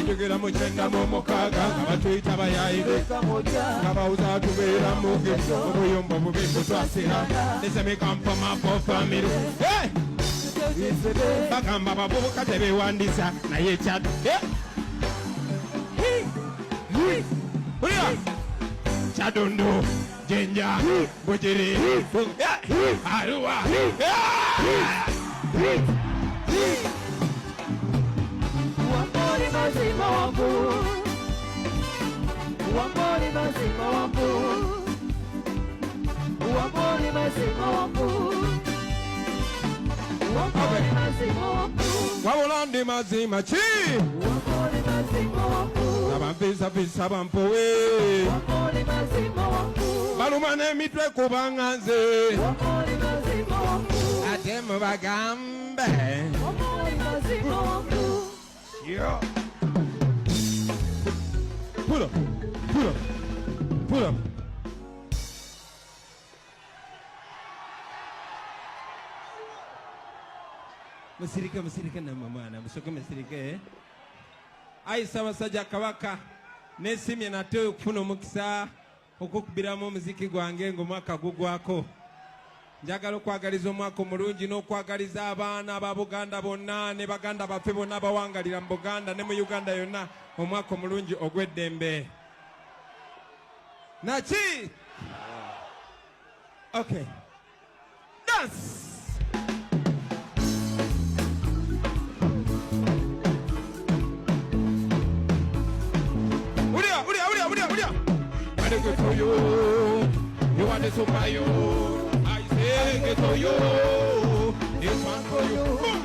Tugera mu kyenda mu mukaaga nga batuyita bayayibe nga bawuza tubeera mu geto obuyombo bubi butwasira They me come from a poor family bagamba bavubuka tebeewandisa naye kyat Chadondo Jenja Bujiri Arua Wambori mazima wambu Wambori mazima wambu Wambori mazima wambu Wambori mazima wambu Wawulandi mazima chi Wambori mazima wambu Abamvisa visa bampowe Wambori mazima wambu Balumane mitwe kubanganze Wambori mazima wambu Ate mubagambe Wambori mazima wambu Yeah. Pull up, pull up, pull up. Musirika na mwana musoko musirike. Aisa basajja kabaka nesimye nate okufuna omukisa okukubiramu omuziki gwange ng'omwaka gugwako. Njagala okwagaliza omwaka omulungi n'okwagaliza abaana aba Buganda bonna ne baganda baffe bonna bawangalira mu Buganda ne mu Uganda yonna omwaka omulungi ogw'eddembe. Naki? Okay. Dance! Ulia! I do good for you. You want this for you. It's for you, this one for you. Boom!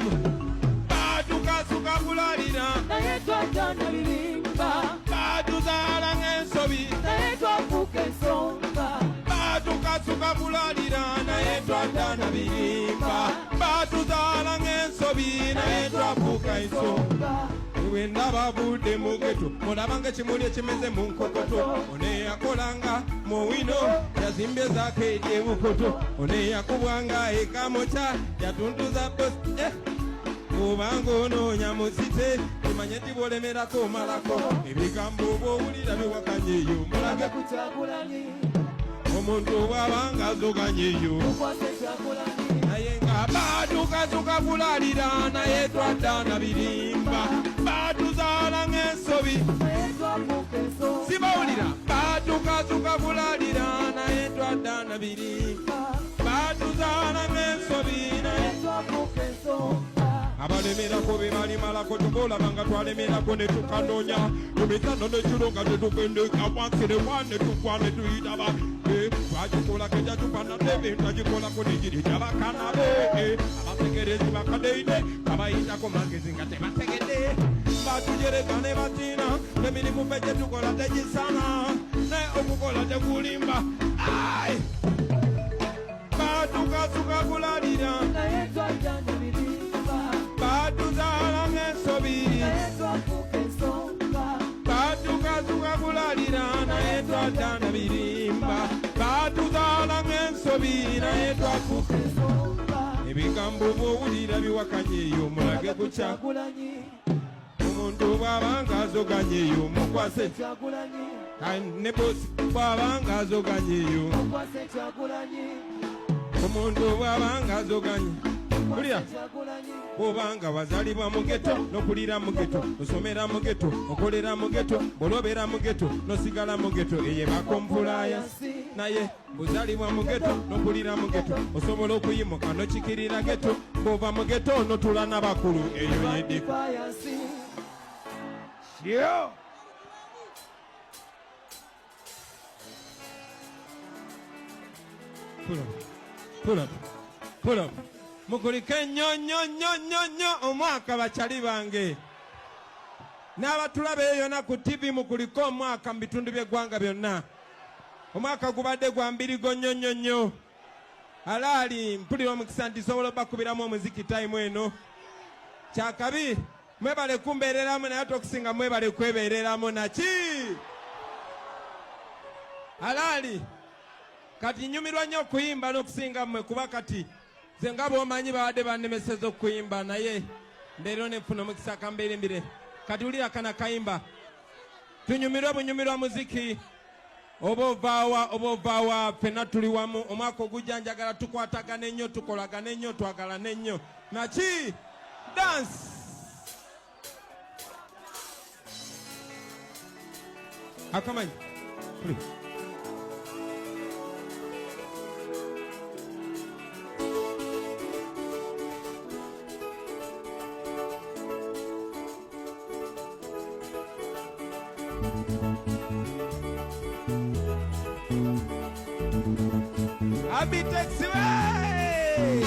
Baduka suka bularina. Naitwa Jana Lilimba. Baduza langensobi. Naitwa Kukesonga. Baduka suka bularina. Naitwa Jana Lilimba. Baduza langensobi. Naitwa Kukesonga. Wenda babude mugeto mulabanga kimuli ekimeze mu nkokoto one yakolanga mu wino yazimbye zake ebyobukoto one yakubwanga ekamocha yatunduza post kubanga onoonya musite kimanye tibolemerako malako ebigambo bw'owulira biwakanye eyo mulage ku Kyagulanyi omuntu bw'abanga azoganye eyo naye nga badukazuka bulalira naye twaddaana birimba baduzaala ng'ensobi sibawulira badukazuka bulalira naye twaddaana birimba baduzaala ng'ensobi naye abalemerako be balimalako tubolabanga twalemerako ne tukanoonya emitano nekiro nga tetugendeka wansire wane tukwane tuyitaba twagikolako ejatupana nebintu agikolako negiri gyabakana be abategerezi bakadeine kabayitako magezi nga tebategedde batujereka ne batina nemirimu be gyetukola tegisana naye okukola tekulimba batukasuka kulalira Baduzaala ng'ensobi Badukazuka bulalira naye twaddaana birimba Baduzaala ng'ensobi naye twafuka ebigambo bw'owulira biwakanye eyo mulage ku Kyagulanyi omuntu bw'abanga azoganye eyo mukwase ne bosi bw'abanga azoganye eyo omuntu bw'abanga azoganye Kulia obanga wazalibwa mu ghetto nokulira mu ghetto osomera mu ghetto okolera mu ghetto bolobera mu ghetto nosigala mu ghetto eye bakompulaya naye buzalibwa mu ghetto nokulira mu ghetto osobola okuyimuka nokikirira ghetto bova mu ghetto notula n'abakulu eyo yedi yo pull up mukulike nnyo omwaka bakyali bange n'abatulaba eyona ku TV mukuliko omwaka mu bitundu by'eggwanga byonna omwaka gubadde gwa mbirigo nnyo alaali mpulira omukisa nti sobola obakubiramu omuziki time eno kyakabi mwebale kumbeereramu naye tokusinga mwebale kwebeereramu naki alaali kati nyumirwa nnyo okuyimba n'okusinga mmwe kuba kati Zenga bwomanyi baade bannemeseza okuyimba naye leero ne nfuna omukisa kambeerimbire Katulira kana kaimba. Tunyumirwa bunyumirwa muziki. Obovawa fena tuli wamu omwaka ogujjanjagala tukwatagana ennyo tukolagana ennyo twagalana ennyo. Nachi dance. Akamanyi. Abi taxi way.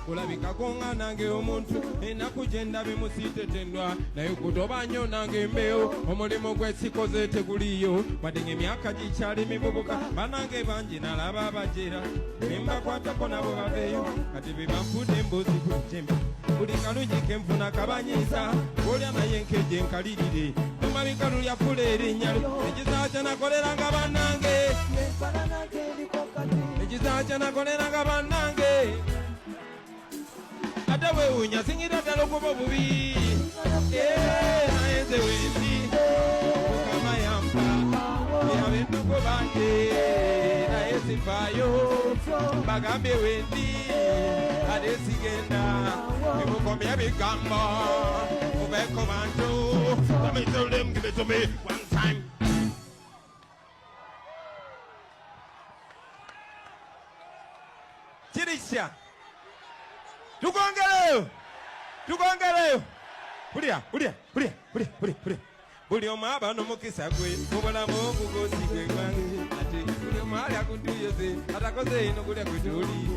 Ulabika konga nange omuntu enaku gyenda bimusitetendwa naye kutoba nnyo nange mbeo omulimo gw'esikoze teguliyo wadde ng'emyaka gikyali mivubuka banange bangi nalaba abajera nembakwatako nabo baveeyo kati bebanfudde emboozi ku jembe buli kalungi kenfuna kabanyiisa olya naye nkejje nkalirire omabika lulyafula erinnyalo ekizaaca nakoleranga bannange ekizaaca nakoleranga bannange ate weewuunya singira ddala okuba obubi naye nze wendi mukama yampa ab'endugu bange naye sifaayo bagambye wendi ate sigenda emukomya ebigambo obeeko bantu Let me tell them, give it to me one time. Chirisha Tukongeleyo. Buli omaba n'omukisa gwe mubulamu ogugosigwe gwange ate buli omwali akuntuyoze atakoze ino gulya kwetuli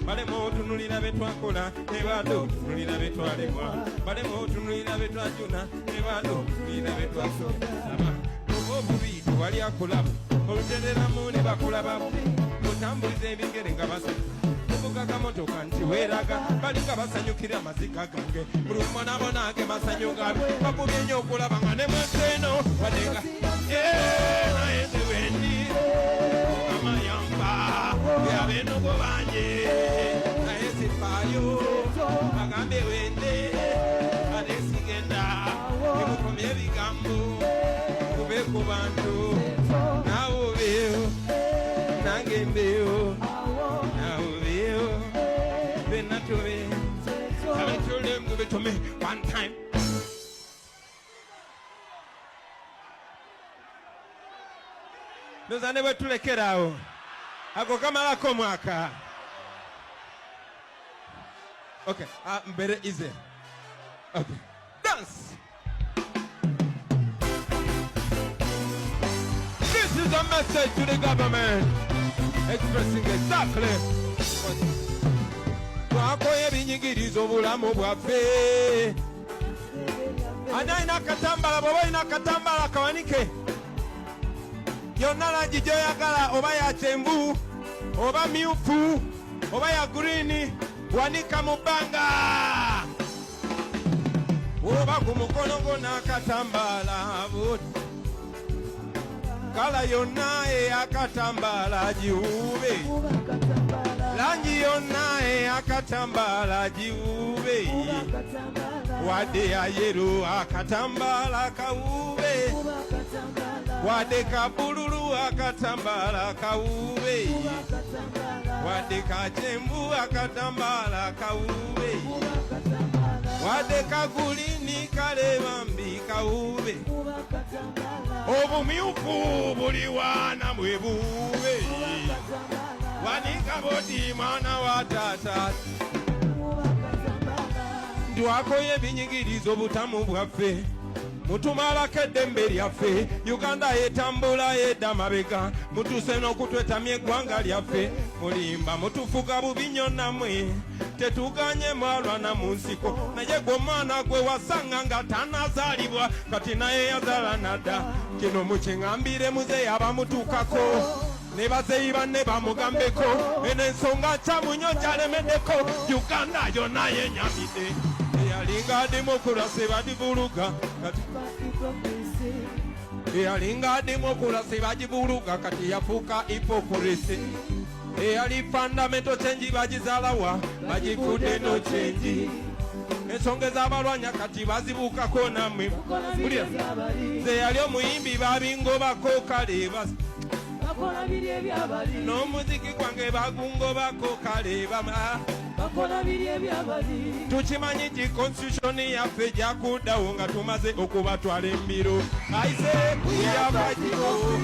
balemu otunulira betwakola ne bado otunulira betwalemwa balemu otunulira betwajuna ne bado otunulira betwasoba obubi tewali akulaba olutereramu ne bakulabamu otambuliza ebigere nga basatu Gaga motoka nti weraga balinga basanyukira amazika gange buli mwana nange masanyuka bakubye nnyo okulaba nga ne mweseno wadenga naye nze wendi mukama yampa ab'ennogo bange naye sifaayo bagambye wende ate sigenda emukomya ebigambo kube ku bantu naawe obeeyo nange mbeeyo Give it to me one time. Those are never to the kid out. I go come out komaka. Okay, very easy. Okay, dance. This is a message to the government expressing exactly. Twakoye binyigiriza obulamu bwaffe anayina akatambala bw'oba olina akatambala kawanike yonna langi gy'oyagala oba ya kyenvu oba myufu oba ya gurini wanika mu bbanga oba ku mukono gwo n'akatambala kala yonna ey'akatambala giwube langi yonna ey'akatambala giwube wadde ya yero akatambala kawube wadde ka bululu akatambala kawube wadde ka kyenvu akatambala kawube wadde ka gulini kale bambi kawube obumyufu buli wana bwe buube wanika bodi mwana wa tata twakoye ebinyigiriza obutamu bwaffe mutumalako eddembe lyaffe Uganda yetambula yedda mabega mutuse n'okutwetamya eggwanga lyaffe mulimba mutufuga bubi nnyo nammwe tetuganye mwalwana mu nsiko naye gwe omwana gwe wasanga nga tanazaalibwa kati naye yazaala nadda kino mukiŋambire muze yaba mutuukako ne bazeeyi banne bamugambeko enensonga kyamunyo kyalemeddeko Uganda yonna yenyamidde eyalinga demokrasi badivuluga eyalinga demokrasi bagivuluga kati yafuuka hipokrisi eyali fundamental change bagizaalawa bagifudde no change ensonga ez'abalwanya kati bazibuukako nammwe ze yali omuyimbi babingobako kale n'omuziki gwange bagungobako kale tukimanyi ti constitution yaffe gyakuddawo nga tumaze okubatwala embiro aise kuyafagiro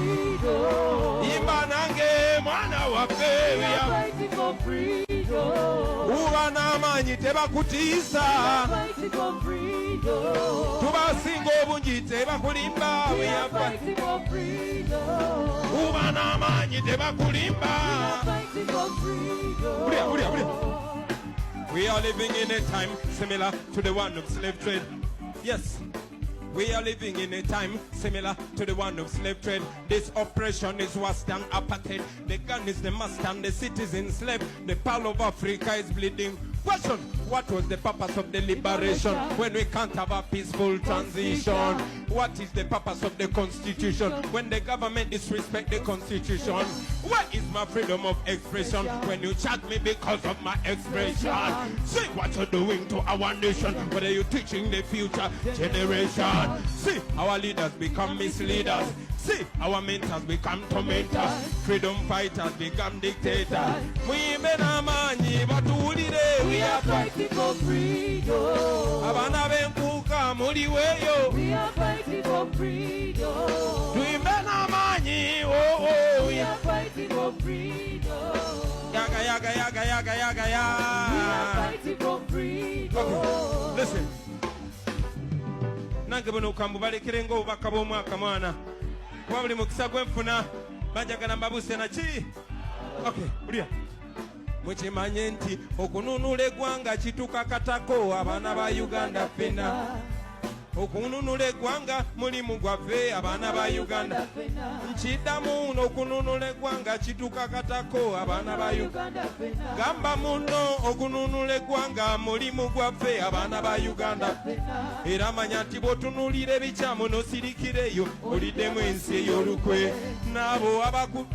imba nange mwana waffe uba n'amaanyi tebakutiisa tubasinga obungi tebakulimba uba n'amaanyi tebakulimba. We are living in a time similar to the one of slave trade. Yes, we are living in a time similar to the one of slave trade. This oppression is worse than apartheid. The gun is the master and the citizen slave. The pearl of Africa is bleeding. Question: what was the purpose of the liberation when we can't have a peaceful transition? What is the purpose of the constitution when the government disrespect the constitution? Where is my freedom of expression when you chat me because of my expression? See what you're doing to our nation. What are you teaching the future generation? See our leaders become misleaders. See our mentors become tormentors. Freedom fighters become dictators. We are fighting for freedom. Abana benkuka muri weyo. We are fighting for freedom. Tuimbena manyi. Oh. We are fighting for freedom. Yaga. We are fighting for freedom. Okay, listen. Nange bono kambubalekere ngo obubaka bw'omwaka mwana. Wabuli mukisa gwenfuna banjagala mbabuse naki. Okay, bulia. Mukimanye nti okununula eggwanga kitukakatako abaana ba Uganda ffena. Okununula eggwanga mulimu gwaffe abaana ba Uganda. Nkiddamu n'okununula eggwanga kitukakatako abaana ba Uganda. Gamba muno okununula eggwanga mulimu gwaffe abaana ba Uganda. Era manya nti bw'otunuulira ebikyamu n'osirikireyo oliddemu ensi ey'olukwe n'abo abaku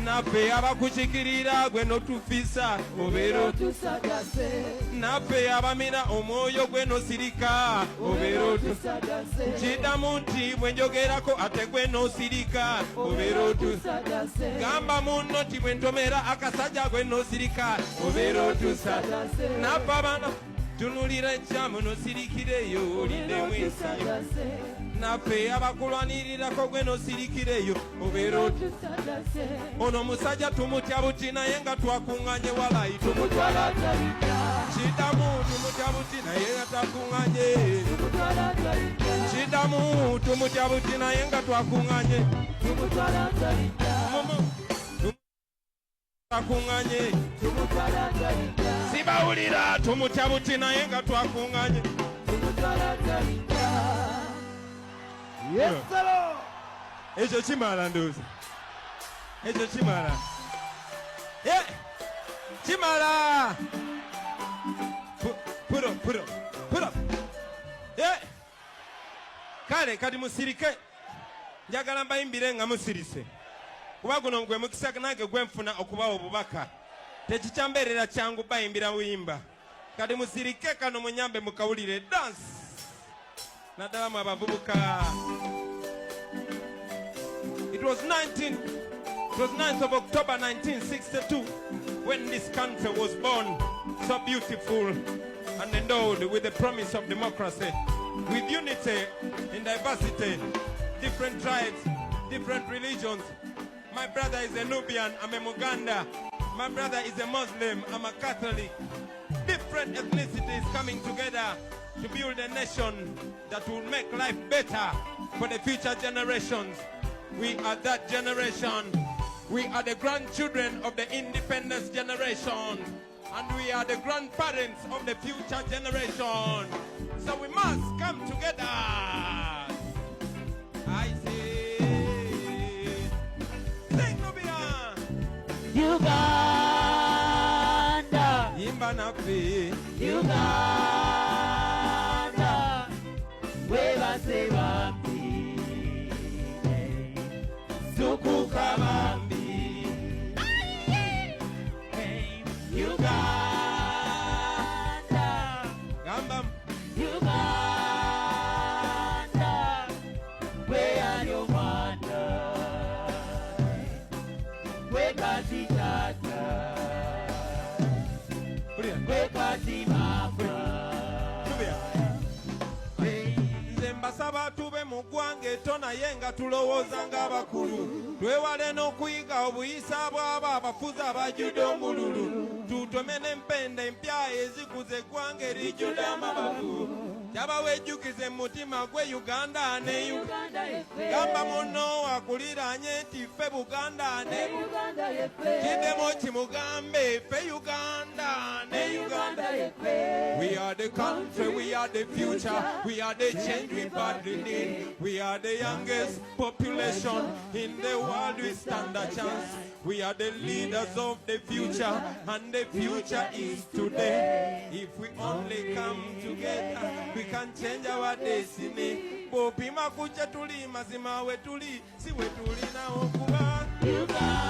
naffe abakukikirira gwe n'otufisa obeera otusagase. Naffe abamira omwoyo gwe n'osirika obeera otusagase. Nkiddamu nti bwe njogerako ate gwe n'osirika obeera otusagase. Gamba munno nti bwe ntomera akasajja gwe n'osirika obeera otusagase. Naffe abaana tunulira ekyamu n'osirikireyo oliddemu ensi naffe abakulwanirirako gwe n'osirikireyo obeera otusagase. Ono omusajja tumutya buti naye nga twakuŋŋanye walayi tumutwala talita. Kiddamu tumutya buti naye nga twakuŋŋanye. Kiddamu tumutya buti naye nga twakuŋŋanye. Tumutwala talita. Twakuŋŋanye. Tumutwala talita. Sibawulira tumutya buti naye nga twakuŋŋanye. Tumutwala talita. Yes, hello. Ekyo kimala ndowooza. Ekyo kimala. Yeah. Kimala. Put up. Yeah. Kale kati musirike. Njagala mbayimbire nga musirise. Kuba guno gwe mukisa nange gwe nfuna okubawa obubaka. Tekikyambeerera kyangu bayimbira buyimba. Kati musirike kano munyambe mukawulire dance. Naddala mu abavubuka. It was 9th of October 1962 when this country was born, so beautiful and endowed with the promise of democracy, with unity in diversity, different tribes, different religions. My brother is a Nubian, I'm a Muganda. My brother is a Muslim, I'm a Catholic. Different ethnicities coming together to build a nation that will make life better for the future generations. We are that generation. We are the grandchildren of the independence generation. And we are the grandparents of the future generation. So we must come together. I say Uganda, Yimba naffe. Uganda, webase bambi, zukuka bambi. Uganda, Gamba. Uganda, where are your mother? Where kati tata? Brilliant. Where kati mama? Nze mbasaba tube mu ggwanga etto naye nga tulowooza ng'abakulu, twewale n'okuyiga obuyisa bw'abo abafuzi abajjudde omululu, tutome n'empenda empya ezikuza eggwanga erijjudde amabavu. Jaba wejjukize mu mutima gwe Uganda ne Uganda yefe, gamba munno akuliraanye nti ffe Buganda ne Uganda yefe, kiddemu kimugambe ffe Uganda ne Uganda. yefe. We are the country, we are the future, we are the change we badly need. We are the youngest population in the world, we stand a chance. We are the leaders of the future, and the future is today. If we only come together, we can change our destiny. Bopima kucha tuli, mazima we tuli, si we tuli na okuba. Uganda,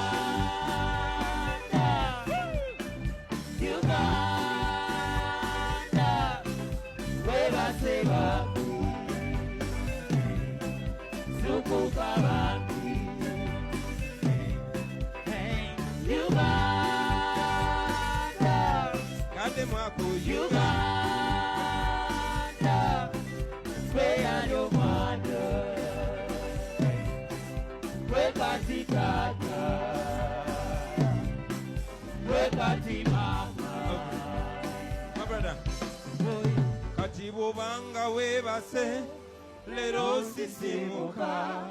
Uganda, webase bambi, zukuka bambi. Uganda, Kade mwako Uganda, where are your mother? Where kati tata? Where kati mama? My brother. Kati bubanga webase lero sisimuka,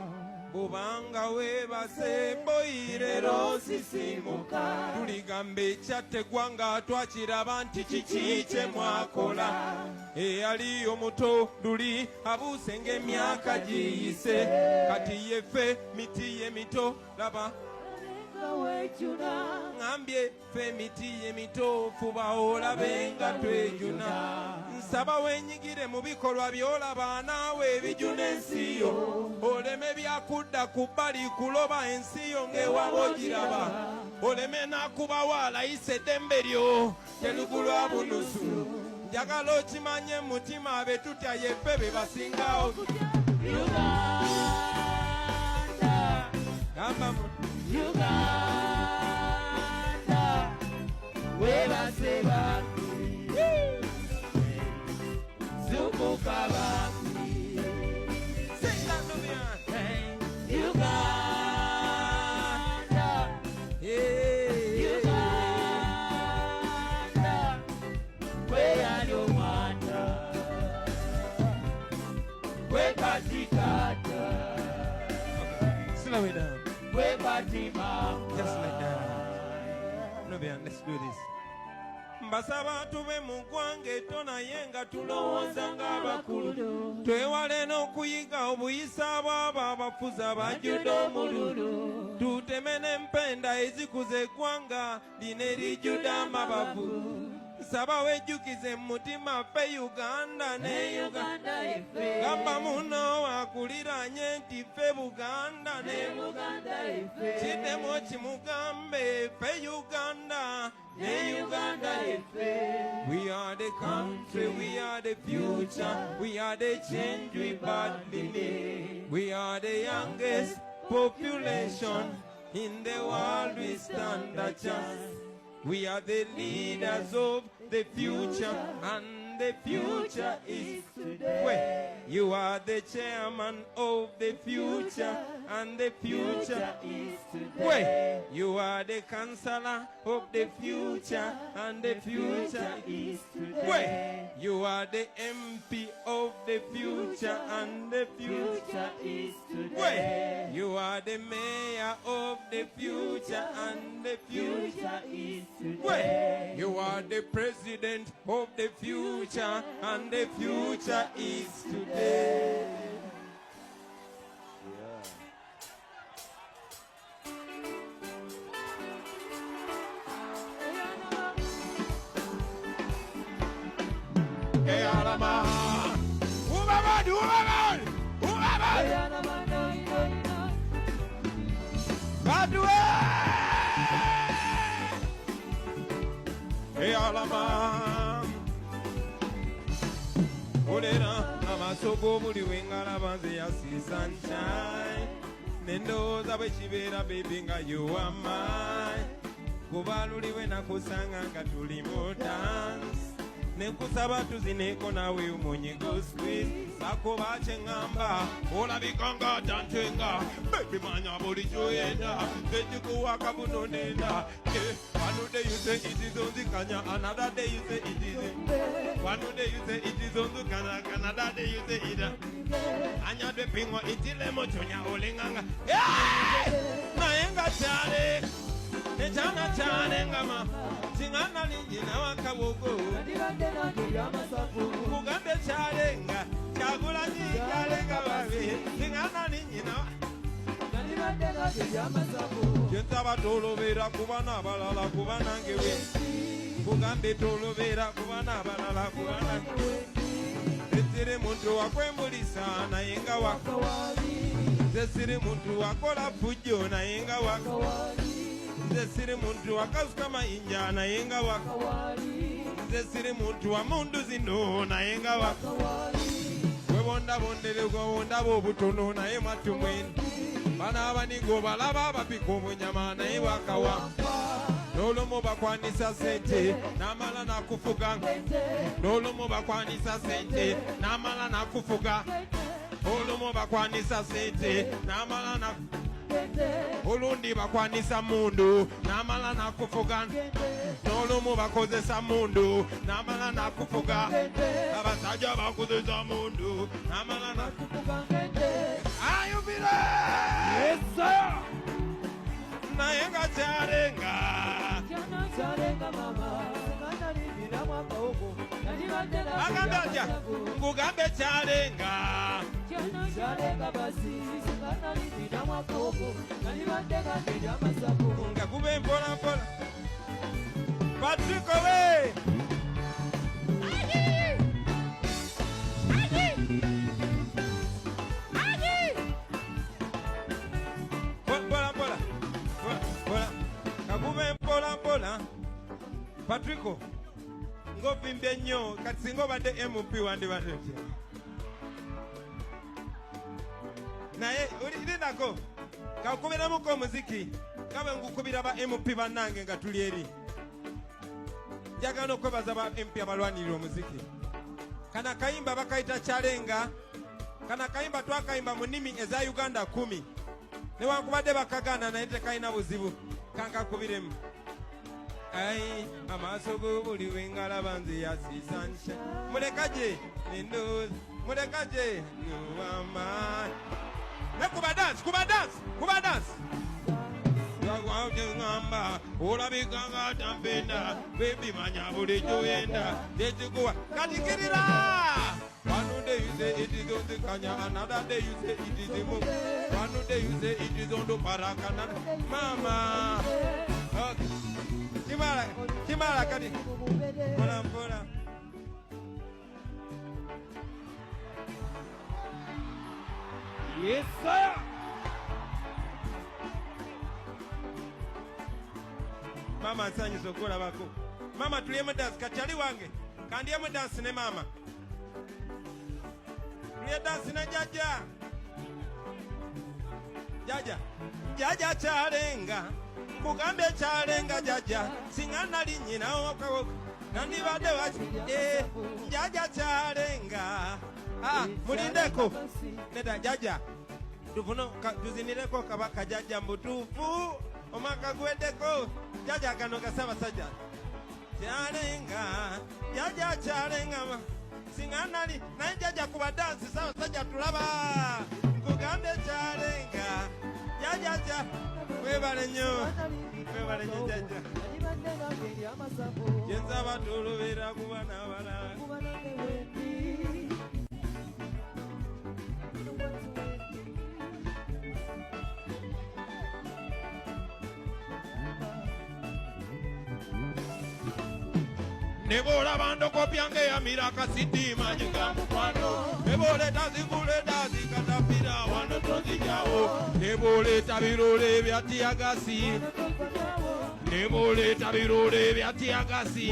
bubanga webase boyi lero sisimuka. Tuligamba ekyategwanga twakiraba nti kiki kye mwakola. Eyali omuto luli abuuse ng'emyaka giyise, kati yeffe miti ye mito laba ngambye ffe miti ye mito fuba olabe nga twejuna. Nsaba wenyigire mu bikolwa by'olaba naawe ebijuna ensi yo, oleme byakudda ku bbali kuloba ensi yo ng'ewaba ogiraba, oleme n'akubawo alayisa eddembe lyo terugulwa bunusu. Njagala okimanye mu mutima abe tutya yeffe be basingawo. Uganda, Gamba mu Uganda, webase bambi, zukuka bambi. Uganda, Uganda, where are your mother? Where kati tata? Slow it down. Where kati mama? Just like that. Nubian, let's do this. Mbasaba tube mu ggwanga etto naye nga tulowooza ng'abakulu, twewale n'okuyiga obuyisa bw'abo abafuzi abajjudde omululu, tuteme n'empenda ezikuza eggwanga lino erijjudde amabavu. Nsaba wejjukize mu mutima ffe Uganda ne Uganda yefe, gamba munno akuliraanye nti ffe Buganda ne Uganda yefe, kiddemu kimugambe ffe Uganda ne Uganda yefe. We are the country, we are the future, we are the change we badly need. We are the youngest population in the world, we stand a chance. We are the leaders of the future, and the future is today. Wait, you are the chairman of the future, and the future is today. Wait, you are the counselor of the future, and the future is today. Wait, you are the MP of the future, and the future is today. Wait, you are the mayor of the future, and the future is today. Wait, you are the president of the future, and the future is today. Eyalama. Ubabadi, ubabadi, ubabadi. Badwe. Eyalama. Olera amasoko buli wengala banze ya see sunshine. Nendoza bwe kibeera baby nga you are mine. Kuba luliwe nakusanga nga tuli mu dance. Nekusaba tuzineko nawe umunyigo squeeze. Sakuba kyengamba olabika nga tantenga. Baby manya buli kyoyenda tekikuwaka buno nenda. One day you say it is on the kanya, another day you say it is. One day you say it is on the kanya, another day you say it. Anya de pingwa itile mochonya olenganga. Naenga chale, echana chale ngama. Singana linjina wakabogo. Kugambe chale nga, chagula ni chale ngababe. Singana linjina. Jentaba tolovera kubana balala kubana ngewe. Kugambe tolovera kubana balala kubana ngewe. Zesiri muntu wakwembulisa nayenga wako. Zesiri muntu wakola fujo nayenga wako. Zesiri muntu wakasuka mainja nayenga wako. Zesiri muntu wa mundu zino nayenga wako. Webonda bondele wonda bobutono naye matumweni. Bana abanigo balaba abapika obunyama naye wakawa. N'olumu bakwanisa sente n'amala nakufuga. N'olumu bakwanisa sente n'amala nakufuga. Olumu bakwanisa sente n'amala na olundi bakwanisa mundu n'amala nakufuga. N'olumu bakozesa mundu n'amala nakufuga. Abasajja bakozesa mundu n'amala nakufuga. Ayubile! Yes, sir! Nayenga charenga. Charenga mama. Agambaja, kugambe charenga. Charenga basi. Nga kube mpola mpola. Patrick we! Patrico, ngo vimbe nnyo kati singa obadde MP wandibadde otya. Naye olidde nako kakubiramuko omuziki kabe ngukubira ba MP bannange nga tuli eri. Njagala okwebaza ba MP abalwanirira omuziki. Kana kayimba bakayita chalenga. Kana kayimba twakayimba mu nnimi eza Uganda 10. Newankubadde bakagana naye tekayina buzibu kankakubiremu. Ay, amaso go buli wengala banze ya see sunshine. Mulekaje, nendo, mulekaje, no mama. Na kuba dance, kuba dance, kuba dance. Yawa ngamba, ola biganga tampenda, baby manya buli joyenda, detukuwa katikirira. One day you say it is on the kanya, another day you say it is the moon. One day you say it is on the parakana, mama. Okay. Kimara kadi. Pola pola. Yes sir. Mama nsanyi sokola bako. Mama tuliyemu dance kachali wange. Kandiyemu dance ne mama. Tuliye dance na jaja. Jaja. Jaja chalenga. Kugambe chalenga jaja. Singana linyina wakawo. Nandibade wachi. Jaja chalenga. Mulindeko. Neda jaja. Tufuno tuzinireko kabaka jaja mbutufu. Omaka gwedeko. Jaja kano kasaba saja. Chalenga. Jaja chalenga. Singanali na jaja kuba dance sawa saja tulaba. Kugambe chalenga. Jaja cha. Webale nyo jaja. Jenza batulu vera kubana bala. Nebola bando kopyange ya miraka siti majiga mukwano. Nebole tazikule tazi katapira wano tonzijawo. Nebole tabirole byatiagasi. Nebole tabirole byatiagasi.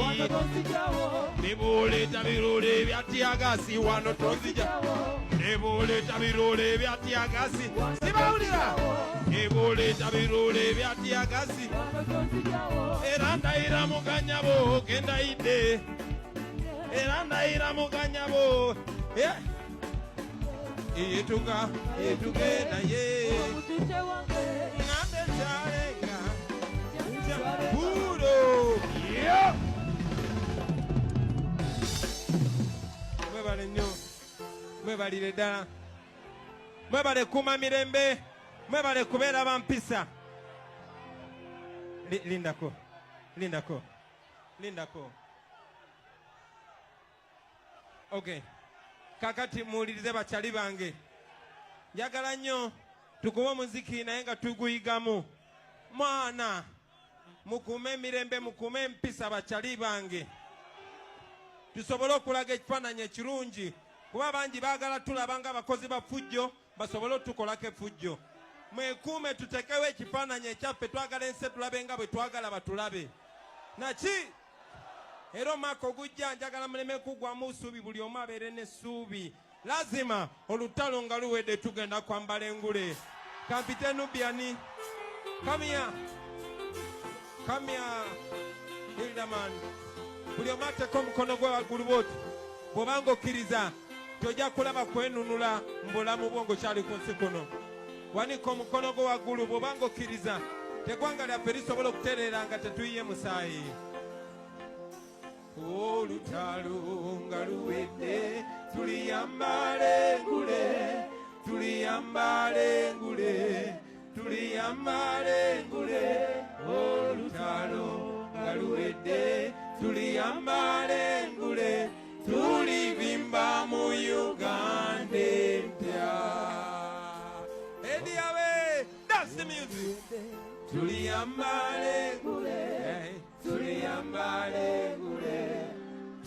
Nebole tabirole byatiagasi wano tonzijawo. Nebole tabirole byatiagasi. Sibaulira. Nebole tabirole byatiagasi. Eranda ira muganyabo kenda ide. Eranda ira muganyabo. Etuga etugenda ye. Ngande chalenga. Puro. Yeah. Mwebale nnyo. Mwebalire ddala. Mwebale kuma mirembe. Mwebale kubeera bampisa. Lindako. Lindako. Lindako. Okay. Kakati muwulirize bakyali bange. Njagala nnyo tukuba omuziki naye nga tuguyigamu. Mwana mukume emirembe mukume empisa bakyali bange. Tusobole okulaga ekifaananyi ekirungi. Kuba bangi baagala tulaba nga abakozi ba ffujjo basobole otukolako effujjo. Mwekuume tutekewo ekifaananyi ekyaffe twagala ensi tulabe nga bwe twagala batulabe. Naki? Era omwaka ogujja njagala muleme kugwamu ssuubi buli omu abeere n'essuubi. Lazima olutalo nga luwedde tugenda kwambala engule. Kampite Nubiani. Come here. Come here. Hildaman. Buli omu ateka omukono gwe waggulu bw'oti. Bw'obanga okkiriza tojja kulaba kwenunula mu bulamu bwo ng'okyali ku nsi kuno. Wanika omukono gwo waggulu bw'obanga okkiriza teggwanga lyaffe lisobola okutereera nga tetuyiye musaayi. Olutalo nga luwedde tuliyambala engule, tuliyambala engule, tuliyambala engule. Olutalo nga luwedde tuliyambala engule, tulivimba mu Uganda empya. Ediawe, that's the music. Tuliyambala engule, tuliyambala engule,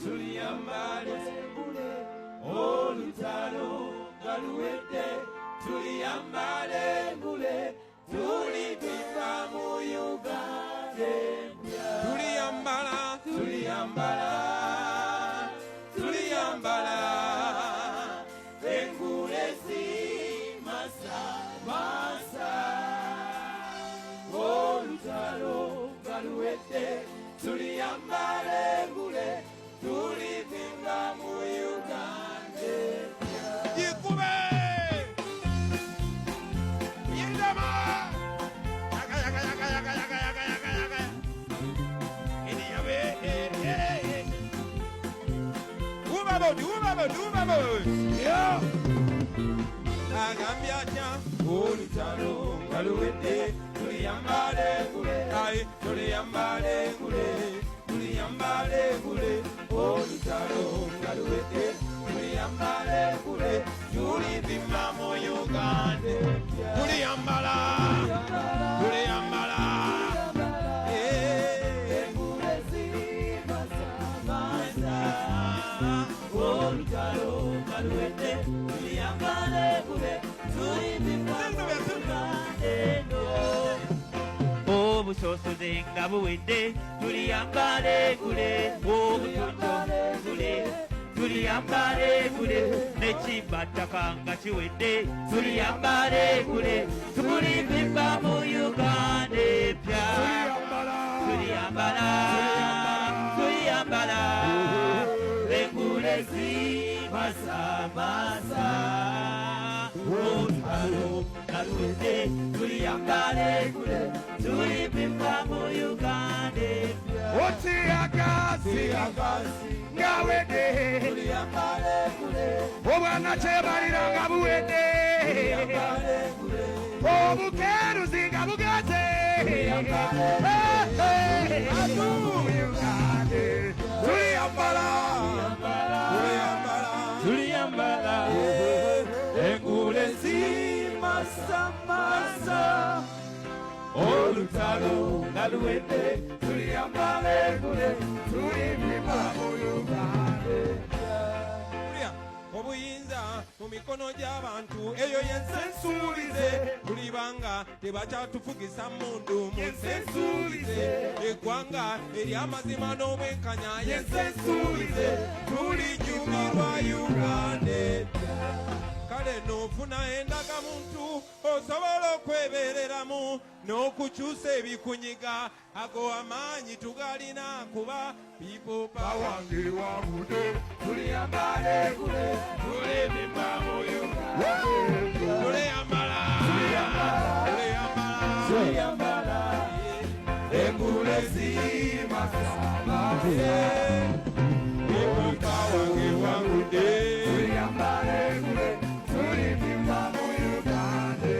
tuliyambala engule. Olutalo nga luwedde tuliyambala engule, tulivimba mu Uganda empya. Tuliyambala, tuliyambala, tuliyambala engule zimasa masa. Olutalo nga luwedde tuliyambala engule, tulivimba mu Uganda empya. Jikube yindama yaga yaga yaga yaga yaga yaga yaga yaga ediyabe ubabodi ubabodi ubabodi yo agambye atya. Olutalo nga luwedde tuliyambala engule, ayi tuliyambala engule, tuliyambala engule. Olutalo nga luwedde tuliyambala engule, tulivimba mu Uganda. Tuliyambala, tuliyambala engule zimasamasa. Olutalo nga luwedde tuliyambala engule, tulivimba mu Uganda. Obusosoze nga buwedde tuliyambala engule, obutoto engule tuliyambala engule, n'ekibattaka nga kiwedde tuliyambala engule, tulivimba mu Uganda empya. Tuliyambala, tuliyambala engule zimasamasa. Olutalo nga luwedde tuliyambala engule, tulivimba mu Uganda empya. Otiyagasi nga wedde tuliyambala engule, obwana kyebalira nga buwedde, obukeruzi nga bugaze mu Uganda. Tuliyambala, tuliyambala engule zimasamasa. Olutalo nga luwedde tuliyambala engule, tulivimba mu mu mikono gy'abantu eyo yensensuulize tulibanga tebakyatufugisa mundu munsensuulize eggwanga ery'amazima n'obwenkanya yensensuulize tulinyumirwa Uganda kale n'ofuna endagamuntu osobola okwebereramu n'okukyusa ebikunyiga ago amaanyi tugalina kuba people power Wangewabude, tuliyambale kule, tulibimba mu Uganda. Tuliyambala, engule zimasamba. people power wangewabude Tuliyambale kule, tulibimba mu Uganda.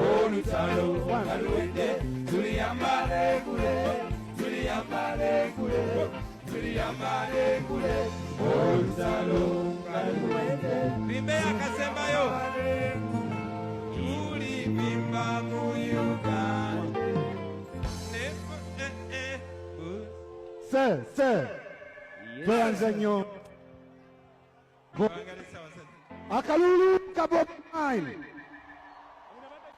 Olutalo wangaluwedde, tuliyambale kule, tuliyambale kule, tuliyambale kule. Olutalo wangaluwedde, bimbe akasembayo tulibimba mu Uganda Sir, tweyanze nnyo. Akalulu ka Bobi Wine